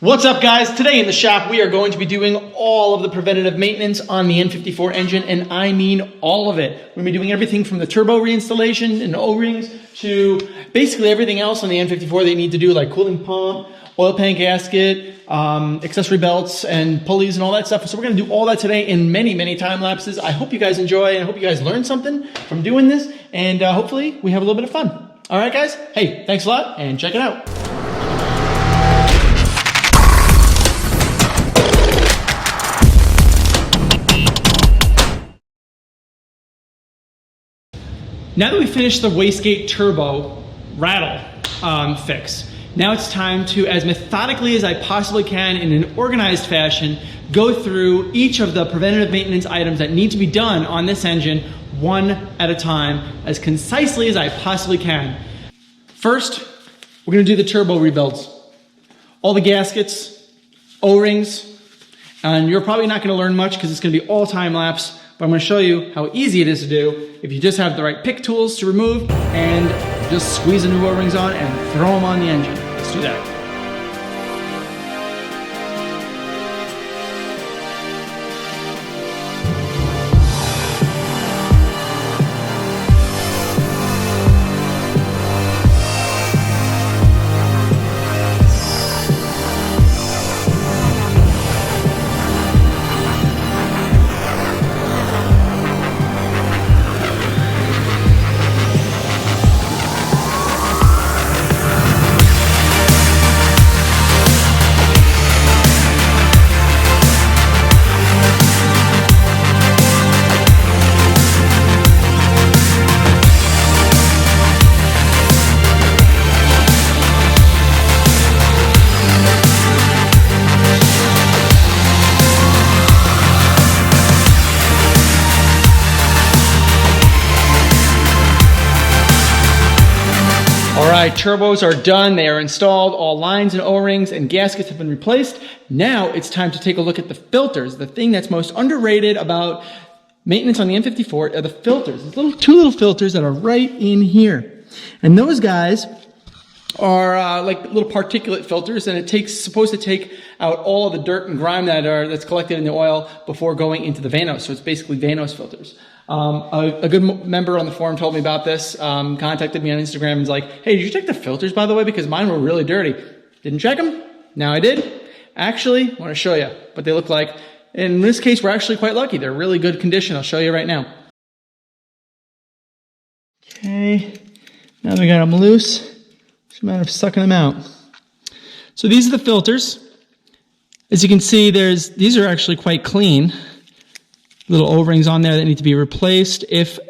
What's up, guys? Today in the shop we are going to be doing all of the preventative maintenance on the N54 engine, and I mean all of it. We're going to be doing everything from the turbo reinstallation and O-rings to basically everything else on the N54 that you need to do, like cooling pump, oil pan gasket, accessory belts and pulleys and all that stuff. So we're going to do all that today in many and lapses. I hope you guys enjoy and I hope you guys learned something from doing this, and hopefully we have a little bit of fun. All right, guys? Hey, thanks a lot and check it out. Now that we finished the wastegate turbo rattle fix, now it's time to, as methodically as I possibly can in an organized fashion, go through each of the preventative maintenance items that need to be done on this engine one at a time, as concisely as I possibly can. First, we're going to do the turbo rebuilds. All the gaskets, O-rings, and you're probably not going to learn much because it's going to be all time lapse. But I'm going to show you how easy it is to do if you just have the right pick tools to remove and just squeeze the new O-rings on and throw them on the engine. Let's do that. Alright, turbos are done, they are installed, all lines and O-rings and gaskets have been replaced. Now it's time to take a look at the filters. The thing that's most underrated about maintenance on the N54 are the filters. There's two little filters that are right in here. And those guys are like little particulate filters, and it's supposed to take out all of the dirt and grime that's collected in the oil before going into the Vanos. So it's basically Vanos filters. A good member on the forum told me about this, contacted me on Instagram and was like, hey, did you check the filters, by the way? Because mine were really dirty. Didn't check them? Now I did. Actually, I want to show you what they look like. In this case, we're actually quite lucky. They're really good condition. I'll show you right now. Okay, now that we got them loose, it's a matter of sucking them out. So these are the filters. As you can see, these are actually quite clean. Little O-rings on there that need to be replaced if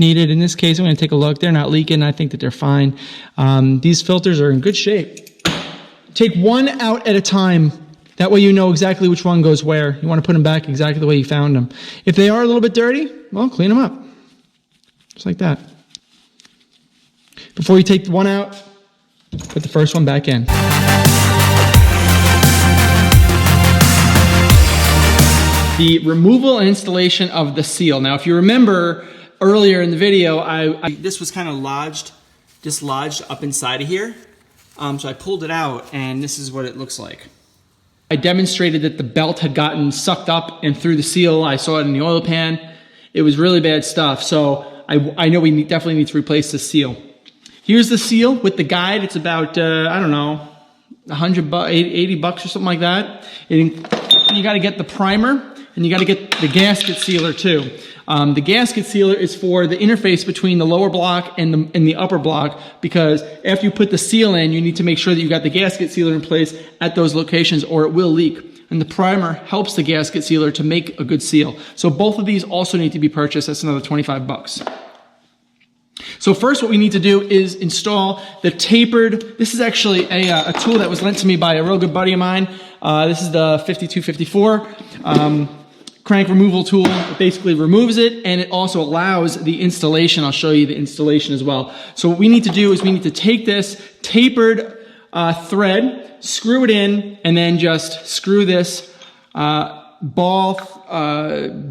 needed. In this case, I'm going to take a look. They're not leaking. I think that they're fine. These filters are in good shape. Take one out at a time. That way you know exactly which one goes where. You want to put them back exactly the way you found them. If they are a little bit dirty, well, clean them up. Just like that. Before you take the one out, put the first one back in. The removal and installation of the seal. Now, if you remember earlier in the video, this was kind of dislodged up inside of here. So I pulled it out, and this is what it looks like. I demonstrated that the belt had gotten sucked up and through the seal. I saw it in the oil pan. It was really bad stuff. So I know we definitely need to replace the seal. Here's the seal with the guide. It's about, I don't know, 80 bucks or something like that. You got to get the primer. And you got to get the gasket sealer too. The gasket sealer is for the interface between the lower block and the upper block, because after you put the seal in, you need to make sure that you got the gasket sealer in place at those locations or it will leak. And the primer helps the gasket sealer to make a good seal. So both of these also need to be purchased. That's another 25 bucks. So first what we need to do is install the tapered, this is actually a tool that was lent to me by a real good buddy of mine. This is the 5254 crank removal tool. It basically removes it, and it also allows the installation. I'll show you the installation as well. So what we need to do is we need to take this tapered thread, screw it in, and then just screw this ball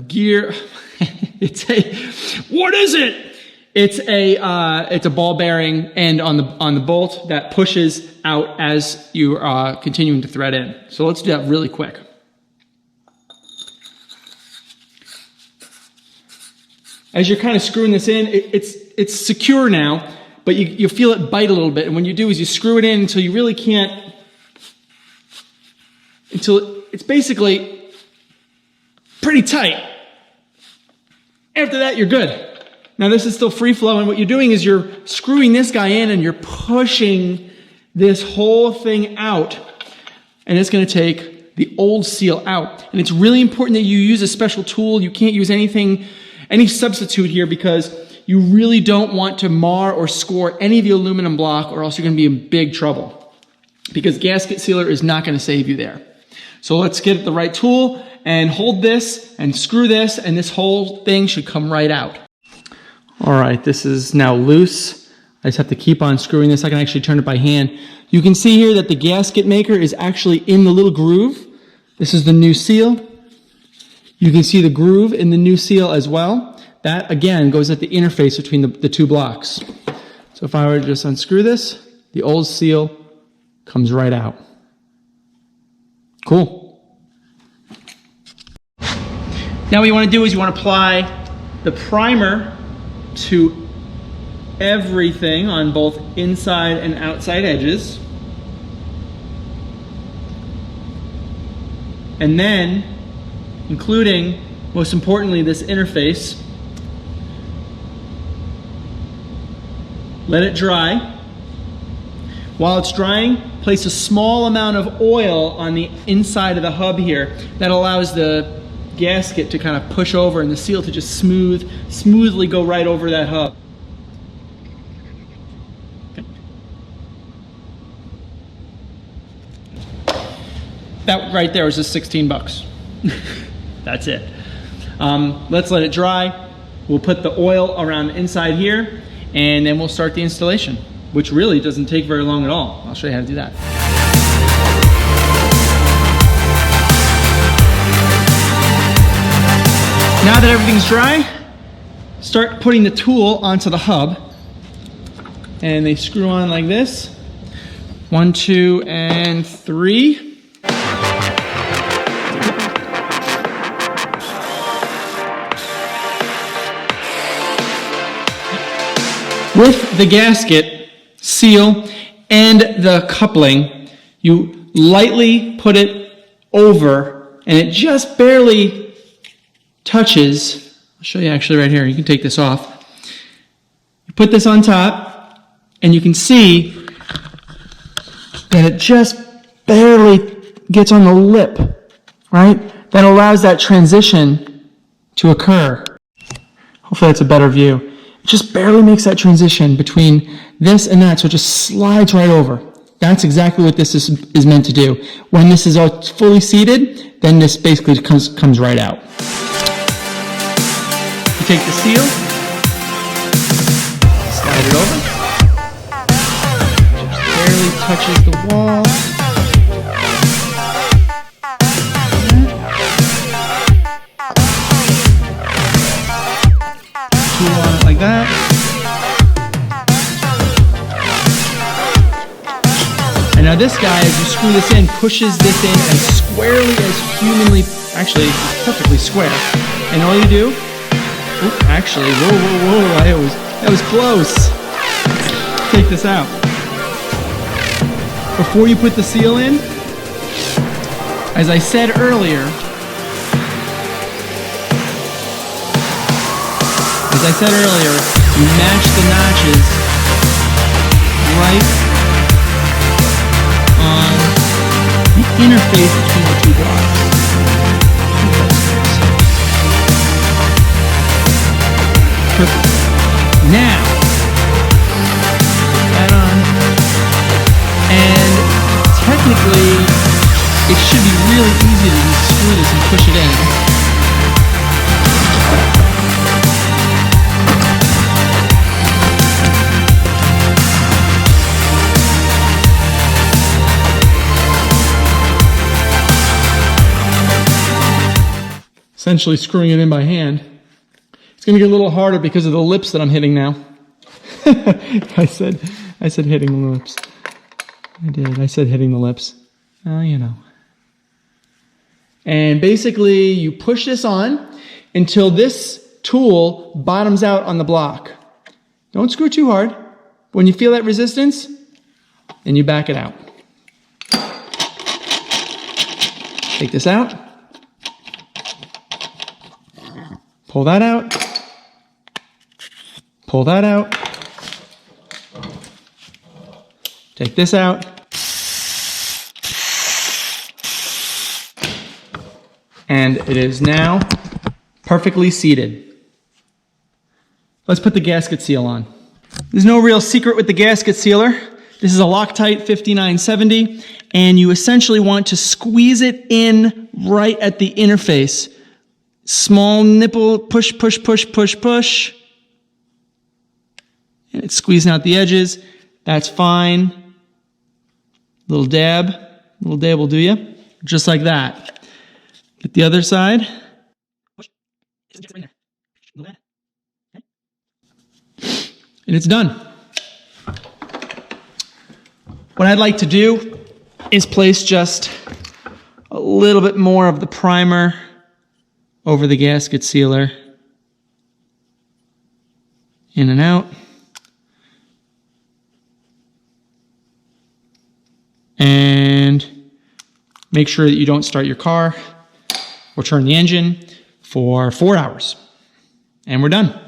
gear. What is it? It's a ball bearing end on the bolt that pushes out as you are continuing to thread in. So let's do that really quick. As you're kind of screwing this in, it's secure now, but you feel it bite a little bit. And when you do is you screw it in until you really can't, until it's basically pretty tight. After that, you're good. Now this is still free flow, and what you're doing is you're screwing this guy in and you're pushing this whole thing out, and it's going to take the old seal out. And it's really important that you use a special tool. You can't use any substitute here, because you really don't want to mar or score any of the aluminum block, or else you're going to be in big trouble, because gasket sealer is not going to save you there. So let's get the right tool and hold this and screw this, and this whole thing should come right out. All right, this is now loose. I just have to keep on screwing this. I can actually turn it by hand. You can see here that the gasket maker is actually in the little groove. This is the new seal. You can see the groove in the new seal as well. That, again, goes at the interface between the two blocks. So if I were to just unscrew this, the old seal comes right out. Cool. Now what you want to do is you want to apply the primer to everything on both inside and outside edges. And then, including, most importantly, this interface, let it dry. While it's drying, place a small amount of oil on the inside of the hub here. That allows the gasket to kind of push over and the seal to just smoothly go right over that hub. Okay. That right there was just 16 bucks. That's it. Let's let it dry. We'll put the oil around the inside here, and then we'll start the installation, which really doesn't take very long at all. I'll show you how to do that. Now that everything's dry, start putting the tool onto the hub, and they screw on like this. 1, 2, and 3. With the gasket seal and the coupling, you lightly put it over, and it just barely touches. I'll show you actually right here. You can take this off. You put this on top, and you can see that it just barely gets on the lip, right? That allows that transition to occur. Hopefully that's a better view. It just barely makes that transition between this and that, so it just slides right over. That's exactly what this is meant to do. When this is all fully seated, then this basically comes right out. You take the seal, slide it over, just barely touches the wall. Tool on it like that. And now this guy, as you screw this in, pushes this in as squarely as humanly, actually perfectly square. And all you do, actually, whoa, that was close. Take this out. Before you put the seal in, as I said earlier, you match the notches right on the interface between the two blocks. Perfect. Now, put that on, and technically, it should be really easy to just screw this and push it in. Essentially screwing it in by hand. It's going to get a little harder because of the lips that I'm hitting now. I said hitting the lips. I did. I said hitting the lips. You know. And basically, you push this on until this tool bottoms out on the block. Don't screw too hard. When you feel that resistance, then you back it out. Take this out. Pull that out. Pull that out. Take this out. And it is now perfectly seated. Let's put the gasket seal on. There's no real secret with the gasket sealer. This is a Loctite 5970, and you essentially want to squeeze it in right at the interface. Small nipple, push, push, push, push, push. And it's squeezing out the edges. That's fine. Little dab will do you. Just like that. Get the other side. Push. It's right there. And it's done. What I'd like to do is place just a little bit more of the primer over the gasket sealer. In and out. And make sure that you don't start your car or turn the engine for 4 hours. And we're done.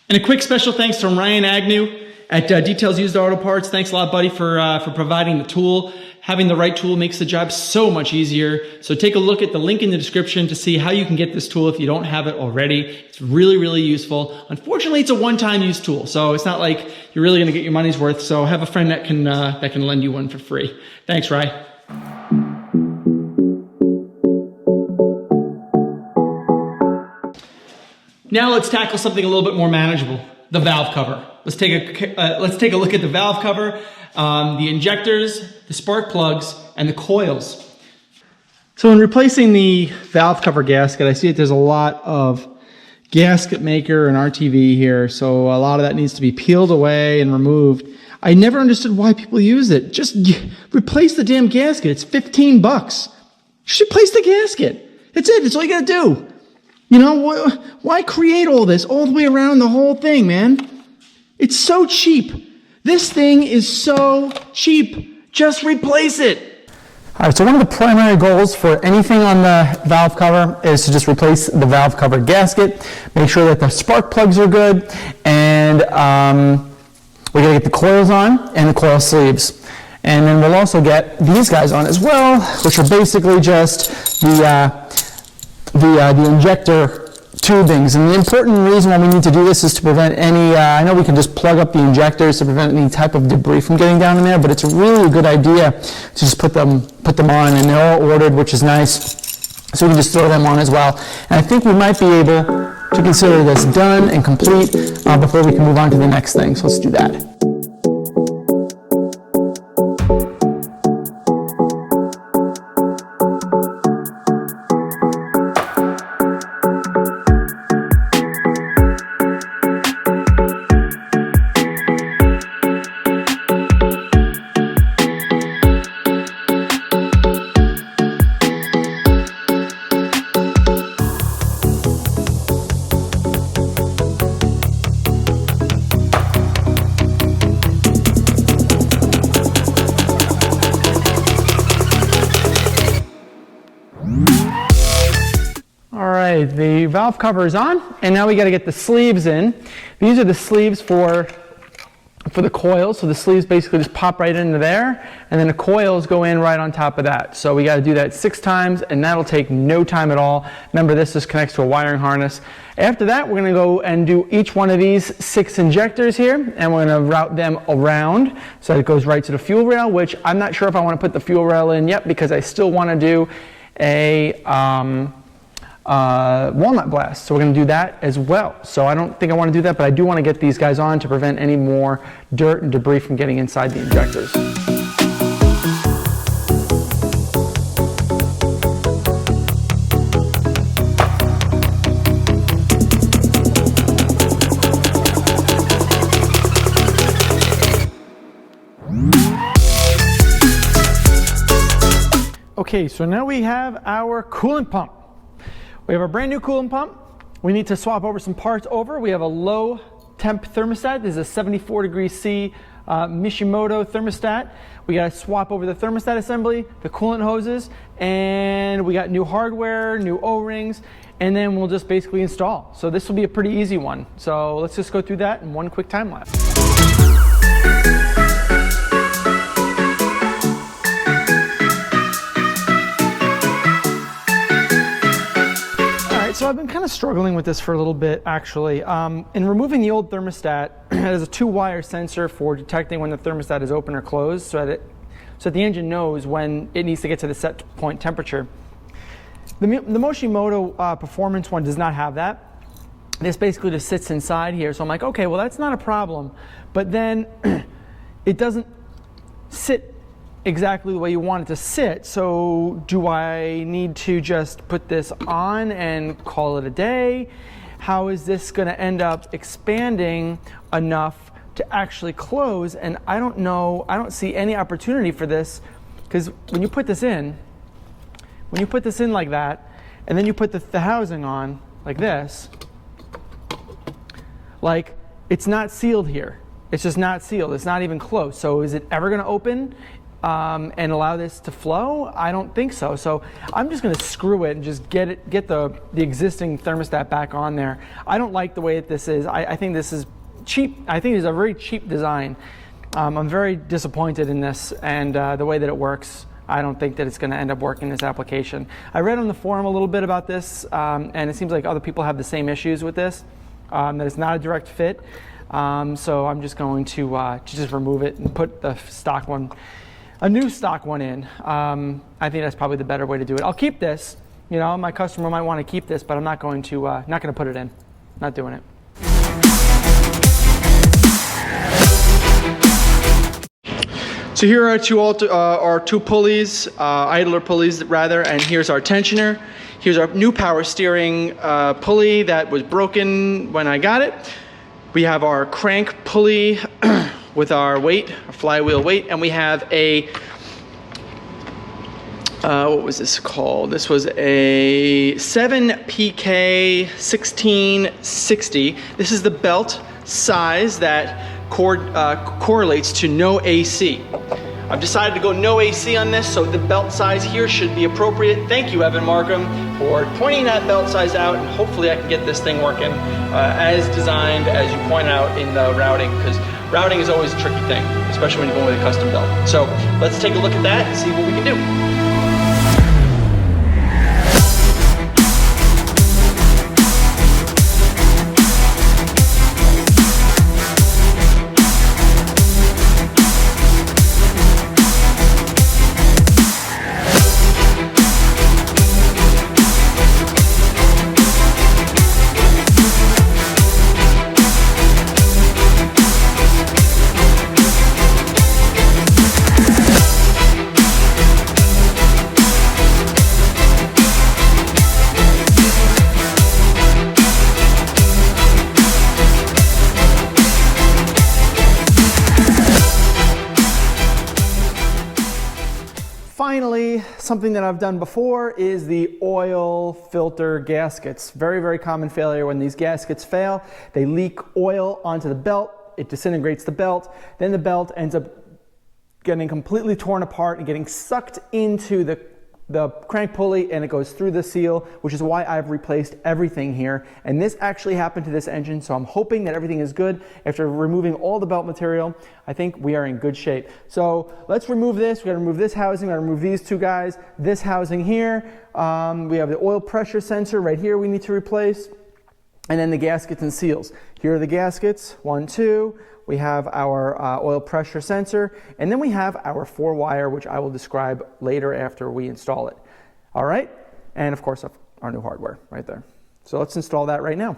And a quick special thanks to Ryan Agnew at Detailz Used Auto Parts. Thanks a lot, buddy, for providing the tool. Having the right tool makes the job so much easier. So take a look at the link in the description to see how you can get this tool if you don't have it already. It's really, really useful. Unfortunately, it's a one-time use tool, so it's not like you're really gonna get your money's worth. So have a friend that can lend you one for free. Thanks, Ryan. Now let's tackle something a little bit more manageable, the valve cover. Let's take a look at the valve cover, the injectors, the spark plugs, and the coils. So in replacing the valve cover gasket, I see that there's a lot of gasket maker and RTV here, so a lot of that needs to be peeled away and removed. I never understood why people use it. Just replace the damn gasket. It's 15 bucks. Just replace the gasket. That's it. That's all you gotta do. You know, why create all this all the way around the whole thing, man? It's so cheap. This thing is so cheap. Just replace it. All right, so one of the primary goals for anything on the valve cover is to just replace the valve cover gasket, make sure that the spark plugs are good, and we're gonna get the coils on and the coil sleeves. And then we'll also get these guys on as well, which are basically just the injector tubings. And the important reason why we need to do this is to prevent any, I know we can just plug up the injectors to prevent any type of debris from getting down in there, but it's a really good idea to just put them on, and they're all ordered, which is nice. So we can just throw them on as well. And I think we might be able to consider this done and complete before we can move on to the next thing. So let's do that. The valve cover is on, and now we got to get the sleeves in. These are the sleeves for the coils. So the sleeves basically just pop right into there, and then the coils go in right on top of that. So we got to do that 6 times, and that'll take no time at all. Remember, this just connects to a wiring harness. After that, we're going to go and do each one of these 6 injectors here, and we're going to route them around so it goes right to the fuel rail, which I'm not sure if I want to put the fuel rail in yet, because I still want to do a walnut blast, so we're going to do that as well. So I don't think I want to do that, but I do want to get these guys on to prevent any more dirt and debris from getting inside the injectors. Okay, so now we have our coolant pump. We have a brand new coolant pump. We need to swap over some parts over. We have a low temp thermostat. This is a 74 degrees C Mishimoto thermostat. We got to swap over the thermostat assembly, the coolant hoses, and we got new hardware, new O-rings, and then we'll just basically install. So this will be a pretty easy one. So let's just go through that in one quick time lapse. So I've been kind of struggling with this for a little bit, actually. In removing the old thermostat, it has a 2-wire sensor for detecting when the thermostat is open or closed, so that the engine knows when it needs to get to the set point temperature. The Mishimoto Performance one does not have that. This basically just sits inside here, so I'm like, okay, well that's not a problem. But then it doesn't sit exactly the way you want it to sit. So do I need to just put this on and call it a day? How is this going to end up expanding enough to actually close? And I don't know, I don't see any opportunity for this, because when you put this in like that, and then you put the housing on like this, like it's not sealed here. It's just not sealed. It's not even close. So is it ever going to open and allow this to flow? I don't think so. So I'm just going to screw it and just get the existing thermostat back on there. I don't like the way that this is. I think this is cheap. I think it's a very cheap design. I'm very disappointed in this and the way that it works. I don't think that it's going to end up working in this application. I read on the forum a little bit about this, and it seems like other people have the same issues with this, that it's not a direct fit. So I'm just going to just remove it and put the stock one, a new stock one in. I think that's probably the better way to do it. I'll keep this. You know, my customer might want to keep this, but I'm not going to put it in. Not doing it. So here are our two pulleys, idler pulleys rather, and here's our tensioner. Here's our new power steering pulley that was broken when I got it. We have our crank pulley with our weight, our flywheel weight, and we have a, what was this called? This was a 7PK 1660. This is the belt size that correlates to no AC. I've decided to go no AC on this, so the belt size here should be appropriate. Thank you, Evan Markham, for pointing that belt size out, and hopefully I can get this thing working as designed, as you point out in the routing, because routing is always a tricky thing, especially when you're going with a custom belt. So let's take a look at that and see what we can do. Finally, something that I've done before is the oil filter gaskets. Very, very common failure when these gaskets fail. They leak oil onto the belt, it disintegrates the belt, then the belt ends up getting completely torn apart and getting sucked into the crank pulley, and it goes through the seal, which is why I've replaced everything here. And this actually happened to this engine, so I'm hoping that everything is good. After removing all the belt material, I think we are in good shape. So let's remove this. We got to remove this housing. We got to remove these two guys. This housing here. We have the oil pressure sensor right here we need to replace. And then the gaskets and seals. Here are the gaskets, 1, 2. We have our oil pressure sensor, and then we have our 4-wire, which I will describe later after we install it. All right, and of course our new hardware right there. So let's install that right now.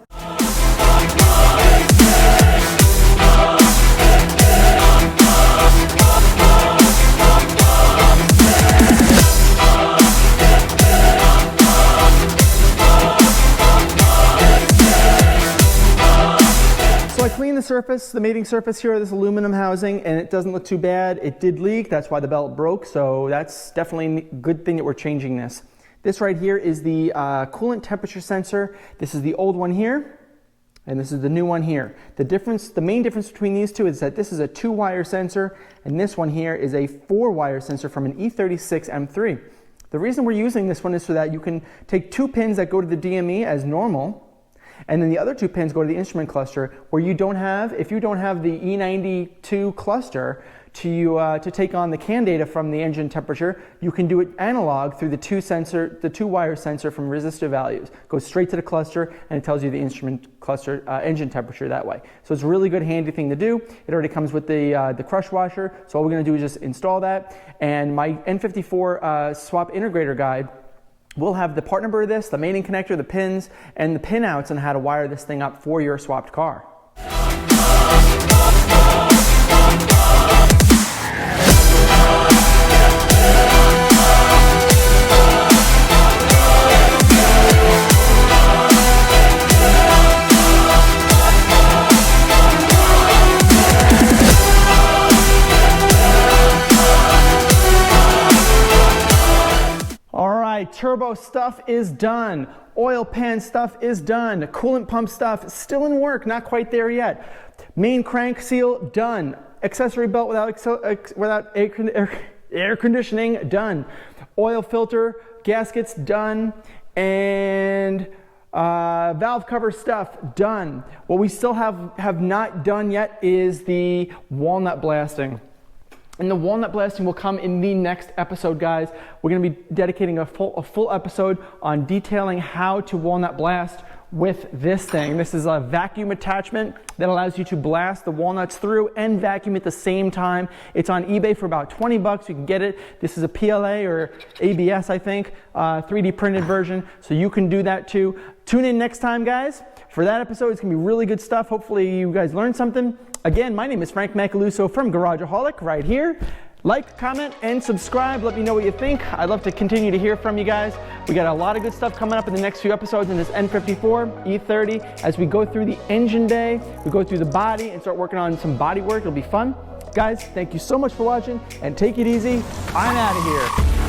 So I cleaned the surface, the mating surface here, this aluminum housing, and it doesn't look too bad. It did leak, that's why the belt broke, so that's definitely a good thing that we're changing this. This right here is the coolant temperature sensor. This is the old one here, and this is the new one here. The main difference between these two is that this is a 2-wire sensor, and this one here is a 4-wire sensor from an E36 M3. The reason we're using this one is so that you can take 2 pins that go to the DME as normal, and then the other 2 pins go to the instrument cluster, where you don't have, if you don't have the E92 cluster to take on the CAN data from the engine temperature, you can do it analog through the 2-wire sensor from resistor values. Goes straight to the cluster, and it tells you the instrument cluster engine temperature that way. So it's a really good handy thing to do. It already comes with the crush washer, so all we're going to do is just install that. And my N54 swap integrator guide will have the part number of this, the mating connector, the pins, and the pin outs on how to wire this thing up for your swapped car. Turbo stuff is done. Oil pan stuff is done. Coolant pump stuff still in work, not quite there yet. Main crank seal done. Accessory belt without air conditioning done. Oil filter gaskets done, and valve cover stuff done. What we still have not done yet is the walnut blasting. And the walnut blasting will come in the next episode, guys. We're going to be dedicating a full episode on detailing how to walnut blast with this thing. This is a vacuum attachment that allows you to blast the walnuts through and vacuum at the same time. It's on eBay for about 20 bucks. You can get it. This is a PLA or ABS, I think, 3D printed version. So you can do that too. Tune in next time, guys. For that episode, it's going to be really good stuff. Hopefully you guys learned something. Again, my name is Frank Macaluso from Garageaholic right here. Like, comment, and subscribe. Let me know what you think. I'd love to continue to hear from you guys. We got a lot of good stuff coming up in the next few episodes in this N54, E30. As we go through the engine day, we go through the body and start working on some body work. It'll be fun. Guys, thank you so much for watching, and take it easy. I'm out of here.